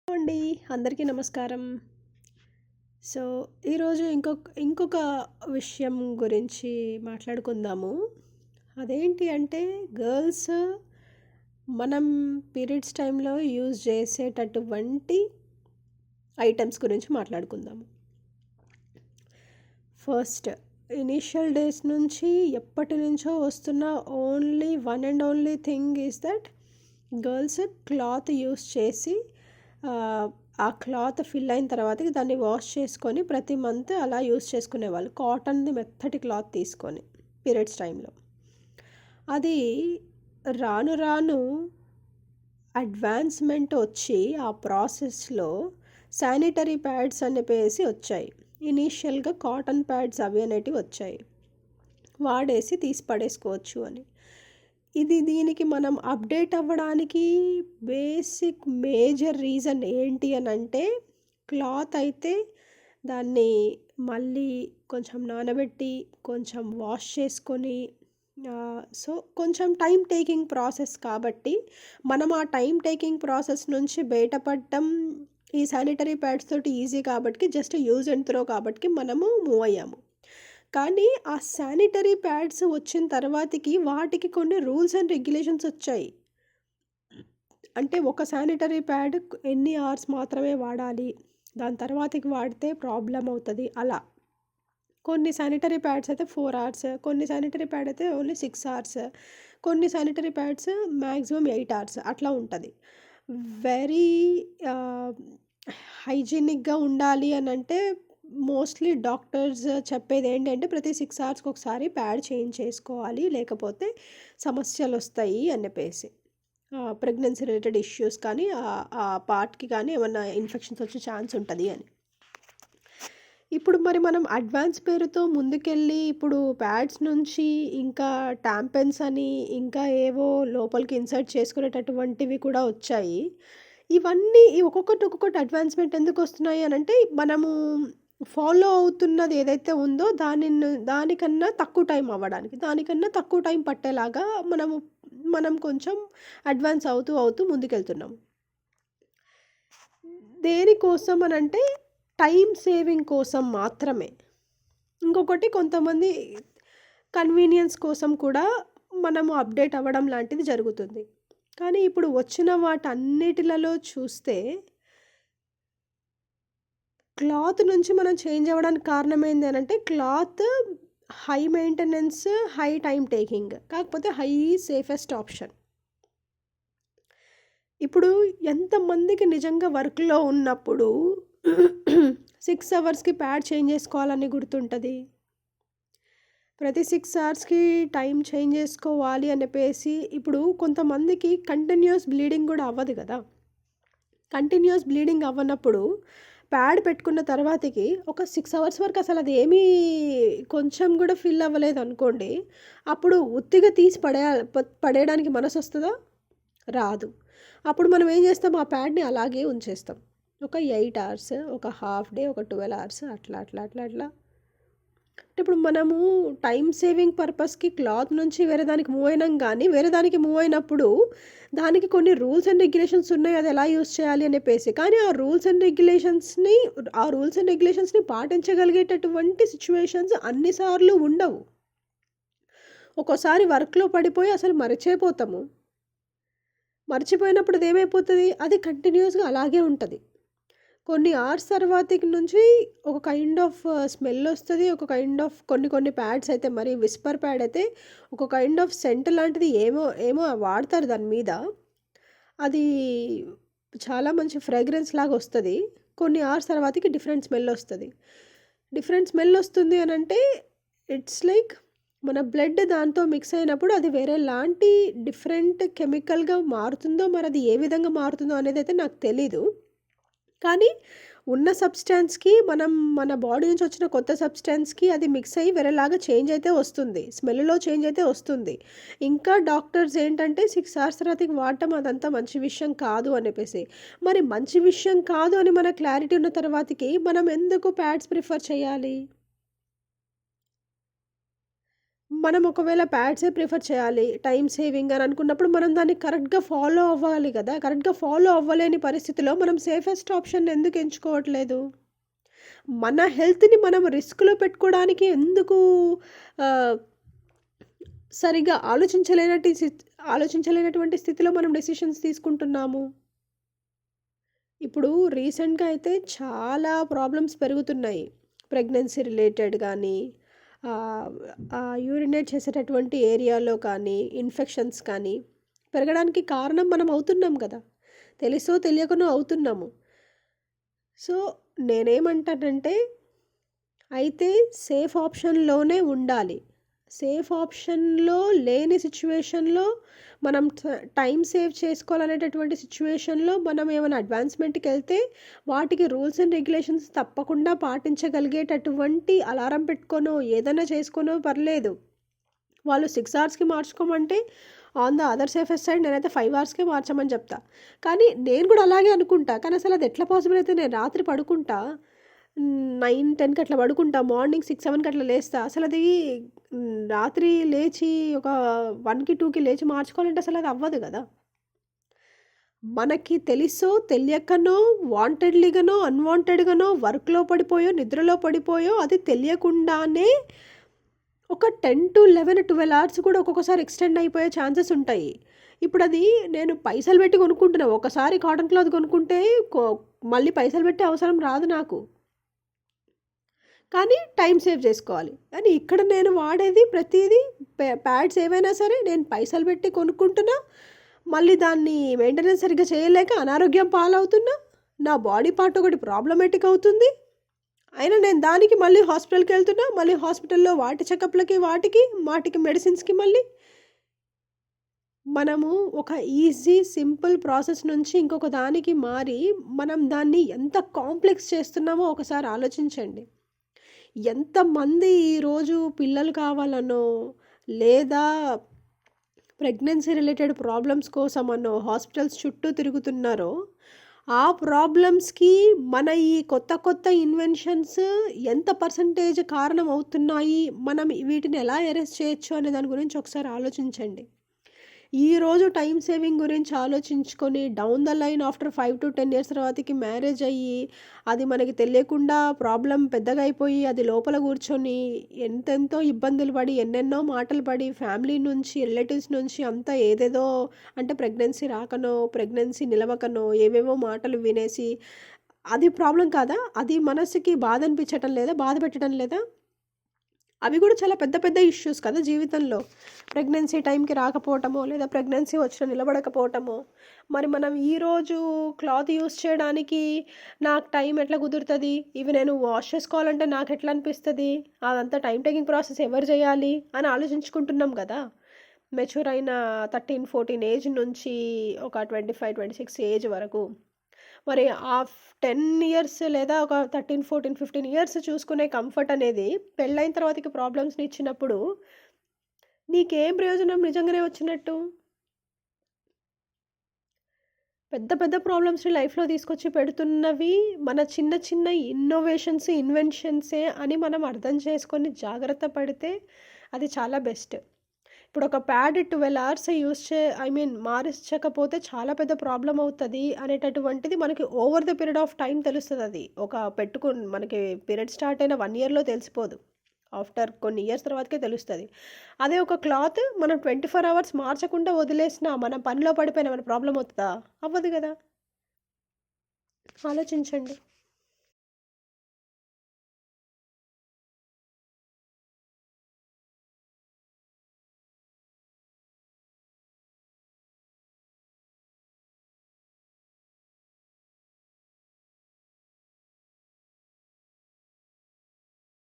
అండి. అందరికీ నమస్కారం. సో, ఈరోజు ఇంకొక విషయం గురించి మాట్లాడుకుందాము. అదేంటి అంటే గర్ల్స్ మనం పీరియడ్స్ టైంలో యూజ్ చేసేటటువంటి ఐటెమ్స్ గురించి మాట్లాడుకుందాము. ఫస్ట్ ఇనీషియల్ డేస్ నుంచి ఎప్పటినుంచో వస్తున్న one and only thing is that girls cloth use చేసి ఆ క్లాత్ ఫిల్ అయిన తర్వాత దాన్ని వాష్ చేసుకొని ప్రతి మంత్ అలా యూస్ చేసుకునేవాళ్ళు. కాటన్‌ది మెత్తటి క్లాత్ తీసుకొని పీరియడ్స్ టైంలో. అది రాను రాను అడ్వాన్స్‌మెంట్ వచ్చి ఆ ప్రాసెస్‌లో శానిటరీ ప్యాడ్స్ అని చెప్పేసి వచ్చాయి. ఇనీషియల్‌గా కాటన్ ప్యాడ్స్ అవి అనేటివి వచ్చాయి. వాడేసి తీసి పడేసుకోవచ్చు అని. దీనికి మనం అప్డేట్ అవ్వడానికి బేసిక్ మేజర్ రీజన్ ఏంటి అనంటే, క్లాత్ అయితే దాన్ని మళ్ళీ కొంచెం నానబెట్టి, కొంచెం వాష్ చేసుకొని సో, కొంచెం టైమ్ టేకింగ్ ప్రాసెస్ కాబట్టి, మనం ఆ టైమ్ టేకింగ్ ప్రాసెస్ నుంచి బయటపడటం ఈ శానిటరీ ప్యాడ్స్ తోటి ఈజీ కాబట్టి, జస్ట్ యూజ్ అండ్ త్రో కాబట్టి మనము మూవ్ అయ్యాము. కానీ ఆ శానిటరీ ప్యాడ్స్ వచ్చిన తర్వాతకి వాటికి కొన్ని రూల్స్ అండ్ రెగ్యులేషన్స్ వచ్చాయి. అంటే ఒక శానిటరీ ప్యాడ్ ఎన్ని అవర్స్ మాత్రమే వాడాలి, దాని తర్వాతకి వాడితే ప్రాబ్లమ్ అవుతుంది అలా. కొన్ని శానిటరీ ప్యాడ్స్ అయితే 4 అవర్స్, కొన్ని శానిటరీ ప్యాడ్ అయితే ఓన్లీ 6 అవర్స్, కొన్ని శానిటరీ ప్యాడ్స్ మ్యాక్సిమం 8 అవర్స్ అట్లా ఉంటుంది. వెరీ హైజీనిక్గా ఉండాలి అని అంటే మోస్ట్లీ డాక్టర్స్ చెప్పేది ఏంటంటే ప్రతి 6 అవర్స్కి ఒకసారి ప్యాడ్ చేంజ్ చేసుకోవాలి, లేకపోతే సమస్యలు వస్తాయి అని చెప్పేసి. ప్రెగ్నెన్సీ రిలేటెడ్ ఇష్యూస్ కానీ ఆ పార్ట్కి కానీ ఏమన్నా ఇన్ఫెక్షన్స్ వచ్చే ఛాన్స్ ఉంటుంది అని. ఇప్పుడు మరి మనం అడ్వాన్స్ పేరుతో ముందుకెళ్ళి ఇప్పుడు ప్యాడ్స్ నుంచి ఇంకా ట్యాంపెన్స్ అని ఇంకా ఏవో లోపలికి ఇన్సర్ట్ చేసుకునేటటువంటివి కూడా వచ్చాయి. ఇవన్నీ ఒక్కొక్కటి అడ్వాన్స్మెంట్ ఎందుకు వస్తున్నాయి అని అంటే మనము ఫాలో అవుతున్నది ఏదైతే ఉందో దానికన్నా తక్కువ టైం అవ్వడానికి, దానికన్నా తక్కువ టైం పట్టేలాగా మనం కొంచెం అడ్వాన్స్ అవుతూ ముందుకెళ్తున్నాం. దేనికోసం అనంటే టైం సేవింగ్ కోసం మాత్రమే. ఇంకొకటి కొంతమంది కన్వీనియన్స్ కోసం కూడా మనము అప్డేట్ అవ్వడం లాంటిది జరుగుతుంది. కానీ ఇప్పుడు వచ్చిన వాటన్నిటిలలో చూస్తే క్లాత్ నుంచి మనం చేంజ్ అవ్వడానికి కారణం ఏంది అనంటే cloth high maintenance, high time taking, కాకపోతే హై సేఫెస్ట్ ఆప్షన్. ఇప్పుడు ఎంతమందికి నిజంగా వర్క్‌లో ఉన్నప్పుడు 6 అవర్స్‌కి ప్యాడ్ చేంజ్ చేసుకోవాలని గుర్తుంటుంది. ప్రతి 6 అవర్స్‌కి టైం చేంజ్ చేసుకోవాలి అని చెప్పేసి ఇప్పుడు కొంతమందికి కంటిన్యూయస్ బ్లీడింగ్ కూడా అవ్వదు కదా! కంటిన్యూయస్ బ్లీడింగ్ అవ్వనప్పుడు ప్యాడ్ పెట్టుకున్న తర్వాతకి ఒక 6 అవర్స్ వరకు అసలు అది ఏమీ కొంచెం కూడా ఫిల్ అవ్వలేదనుకోండి, అప్పుడు ఉత్తిగా తీసి పడేయడానికి మనసొస్తదా? రాదు. అప్పుడు మనం ఏం చేస్తాం, ఆ ప్యాడ్‌ని అలాగే ఉంచేస్తాం. ఒక 8 అవర్స్, ఒక హాఫ్ డే, ఒక 12 అవర్స్ అట్లా. అంటే ఇప్పుడు మనము టైమ్ సేవింగ్ పర్పస్‌కి క్లాత్ నుంచి వేరే దానికి మూవ్ అయినాం గానీ, వేరే దానికి మూవ్ అయినప్పుడు దానికి కొన్ని రూల్స్ అండ్ రెగ్యులేషన్స్ ఉన్నాయి. అది ఎలా యూజ్ చేయాలి అని చెప్పేసి. కానీ ఆ రూల్స్ అండ్ రెగ్యులేషన్స్‌ని పాటించగలిగేటటువంటి సిట్యుయేషన్స్ అన్ని సార్లు ఉండవు. ఒక్కోసారి వర్క్‌లో పడిపోయి అసలు మర్చిపోతాము. మర్చిపోయినప్పుడు అదేమైపోతది, అది కంటిన్యూయస్‌గా అలాగే ఉంటది. కొన్ని అవర్స్ తర్వాతకి నుంచి ఒక కైండ్ ఆఫ్ స్మెల్ వస్తది. ఒక కైండ్ ఆఫ్ కొన్ని ప్యాడ్స్ అయితే మరి విస్పర్ ప్యాడ్ అయితే ఒక కైండ్ ఆఫ్ సెంట్ లాంటిది ఏమో వాడతారు దాని మీద. అది చాలా మంచి ఫ్రేగ్రెన్స్ లాగా వస్తది. కొన్ని అవర్స్ తర్వాతకి డిఫరెంట్ స్మెల్ వస్తది. డిఫరెంట్ స్మెల్ వస్తుంది అనంటే ఇట్స్ లైక్ మన బ్లడ్ దాంతో మిక్స్ అయినప్పుడు అది వేరేలాంటి డిఫరెంట్ కెమికల్‌గా మారుతుందో, మరి అది ఏ విధంగా మారుతుందో అనేదైతే నాకు తెలీదు. కానీ ఉన్న సబ్స్టాన్స్‌కి మన బాడీ నుంచి వచ్చిన కొత్త సబ్స్టాన్స్‌కి అది మిక్స్ అయ్యి వేరేలాగా చేంజ్ అయితే వస్తుంది. స్మెల్‌లో చేంజ్ అయితే వస్తుంది. ఇంకా డాక్టర్స్ ఏంటంటే 6 అవర్స్ తర్వాతకి వాడటం అదంతా మంచి విషయం కాదు అని చెప్పేసి. మరి మంచి విషయం కాదు అని మన క్లారిటీ ఉన్న తర్వాతకి మనం ఎందుకు ప్యాడ్స్ ప్రిఫర్ చేయాలి? మనం ఒకవేళ ప్యాడ్సే ప్రిఫర్ చేయాలి టైం సేవింగ్ అని అనుకున్నప్పుడు మనం దాన్ని కరెక్ట్గా ఫాలో అవ్వాలి కదా. కరెక్ట్గా ఫాలో అవ్వలేని పరిస్థితిలో మనం సేఫెస్ట్ ఆప్షన్ ఎందుకు ఎంచుకోవట్లేదు? మన హెల్త్ని మనం రిస్క్లో పెట్టుకోవడానికి ఎందుకు ఆ, సరిగా ఆలోచించలేనటువంటి స్థితిలో మనం డెసిషన్స్ తీసుకుంటున్నాము? ఇప్పుడు రీసెంట్గా అయితే చాలా ప్రాబ్లమ్స్ పెరుగుతున్నాయి. ప్రెగ్నెన్సీ రిలేటెడ్ కానీ, యూరినేట్ చేసేటటువంటి ఏరియాలో కానీ ఇన్ఫెక్షన్స్ కానీ పెరగడానికి కారణం మనం అవుతున్నాం కదా. తెలుసో తెలియకనో అవుతున్నాము. సో నేనేమంటానంటే, అయితే సేఫ్ ఆప్షన్లోనే ఉండాలి. సేఫ్ ఆప్షన్లో లేని సిచ్యువేషన్లో మనం టైం సేవ్ చేసుకోవాలనేటటువంటి సిచ్యువేషన్లో మనం ఏమైనా అడ్వాన్స్మెంట్కి వెళ్తే వాటికి రూల్స్ అండ్ రెగ్యులేషన్స్ తప్పకుండా పాటించగలిగేటటువంటి అలారం పెట్టుకోనో ఏదైనా చేసుకోనో పర్లేదు. వాళ్ళు 6 అవర్స్కి మార్చుకోమంటే on the other safest side నేనైతే 5 అవర్స్కే మార్చమని చెప్తా. కానీ నేను కూడా అలాగే అనుకుంటా. కానీ అసలు అది ఎట్లా పాసిబుల్ అయితే? నేను రాత్రి పడుకుంటా 9, 10కి అట్లా పడుకుంటా, మార్నింగ్ 6, 7కి అట్లా లేస్తా. అసలు అది రాత్రి లేచి ఒక 1కి 2కి లేచి మార్చుకోవాలంటే అసలు అది అవ్వదు కదా. మనకి తెలుసో తెలియకనో వాంటెడ్లీగానో అన్వాంటెడ్గానో వర్క్లో పడిపోయో నిద్రలో పడిపోయో అది తెలియకుండానే ఒక 10 to 11, 12 అవర్స్ కూడా ఒక్కొక్కసారి ఎక్స్టెండ్ అయిపోయే ఛాన్సెస్ ఉంటాయి. ఇప్పుడు అది నేను పైసలు పెట్టి కొనుక్కుంటున్నా. ఒకసారి కాటన్ క్లాత్ కొనుక్కుంటే మళ్ళీ పైసలు పెట్టే అవసరం రాదు నాకు. కానీ టైం సేవ్ చేసుకోవాలి. కానీ ఇక్కడ నేను వాడేది ప్రతిదీ ప్యాడ్స్ ఏవైనా సరే నేను పైసలు పెట్టి కొనుక్కుంటున్నా. మళ్ళీ దాన్ని మెయింటెనెన్స్ సరిగ్గా చేయలేక అనారోగ్యం పాలవుతున్నా. నా బాడీ పార్ట్ ఒకటి ప్రాబ్లమేటిక్ అవుతుంది. అయినా నేను దానికి మళ్ళీ హాస్పిటల్కి వెళ్తున్నా. మళ్ళీ హాస్పిటల్లో వాటి చెకప్లకి వాటికి మెడిసిన్స్కి మళ్ళీ మనము ఒక ఈజీ సింపుల్ ప్రాసెస్ నుంచి ఇంకొక దానికి మారి మనం దాన్ని ఎంత కాంప్లెక్స్ చేస్తున్నామో ఒకసారి ఆలోచించండి. ఎంతమంది ఈరోజు పిల్లలు కావాలనో లేదా ప్రెగ్నెన్సీ రిలేటెడ్ ప్రాబ్లమ్స్ కోసమనో హాస్పిటల్స్ చుట్టూ తిరుగుతున్నారో, ఆ ప్రాబ్లమ్స్కి మన ఈ కొత్త ఇన్వెన్షన్స్ ఎంత పర్సంటేజ్ కారణం అవుతున్నాయి, మనం వీటిని ఎలా అరెస్ట్ చేయొచ్చు అనే దాని గురించి ఒకసారి ఆలోచించండి. ఈరోజు టైం సేవింగ్ గురించి ఆలోచించుకొని down the line after 5 to 10 years తర్వాతకి మ్యారేజ్ అయ్యి అది మనకి తెలియకుండా ప్రాబ్లం పెద్దగా అయిపోయి అది లోపల కూర్చొని ఎంతెంతో ఇబ్బందులు పడి ఎన్నెన్నో మాటలు పడి ఫ్యామిలీ నుంచి రిలేటివ్స్ నుంచి అంతా ఏదేదో అంటే ప్రెగ్నెన్సీ రాకనో ప్రెగ్నెన్సీ నిలవకనో ఏవేవో మాటలు వినేసి అది ప్రాబ్లం కాదా? అది మనసుకి బాధ అనిపించటం లేదా? బాధ పెట్టడం లేదా? అవి కూడా చాలా పెద్ద ఇష్యూస్ కదా జీవితంలో. ప్రెగ్నెన్సీ టైంకి రాకపోవటమో లేదా ప్రెగ్నెన్సీ వచ్చిన నిలబడకపోవటమో. మరి మనం ఈరోజు క్లాత్ యూస్ చేయడానికి నాకు టైం ఎట్లా కుదురుతుంది, ఇవి నేను వాష్ చేసుకోవాలంటే నాకు ఎట్లా అనిపిస్తుంది, అదంతా టైం టేకింగ్ ప్రాసెస్ ఎవరు చేయాలి అని ఆలోచించుకుంటున్నాం కదా. మెచ్యూర్ అయిన 13, 14 ఏజ్ నుంచి ఒక 25, 26 ఏజ్ వరకు. మరి ఆ 10 ఇయర్స్ లేదా ఒక 13, 14, 15 ఇయర్స్ చూసుకునే కంఫర్ట్ అనేది పెళ్ళైన తర్వాతకి ప్రాబ్లమ్స్ని ఇచ్చినప్పుడు నీకేం ప్రయోజనం నిజంగానే వచ్చినట్టు? పెద్ద ప్రాబ్లమ్స్ని లైఫ్లో తీసుకొచ్చి పెడుతున్నవి మన చిన్న ఇన్వెన్షన్సే అని మనం అర్థం చేసుకొని జాగ్రత్త పడితే అది చాలా బెస్ట్. ఇప్పుడు ఒక ప్యాడ్ 12 అవర్స్ మార్చకపోతే చాలా పెద్ద ప్రాబ్లం అవుతుంది అనేటటువంటిది మనకి over the period of time తెలుస్తుంది. అది మనకి పీరియడ్ స్టార్ట్ అయిన 1 ఇయర్లో తెలిసిపోదు, ఆఫ్టర్ కొన్ని ఇయర్స్ తర్వాతకే తెలుస్తుంది. అదే ఒక క్లాత్ మనం 24 అవర్స్ మార్చకుండా వదిలేసినా మనం పనిలో పడిపోయినా మన ప్రాబ్లం అవుతుందా? అవ్వదు కదా. ఆలోచించండి.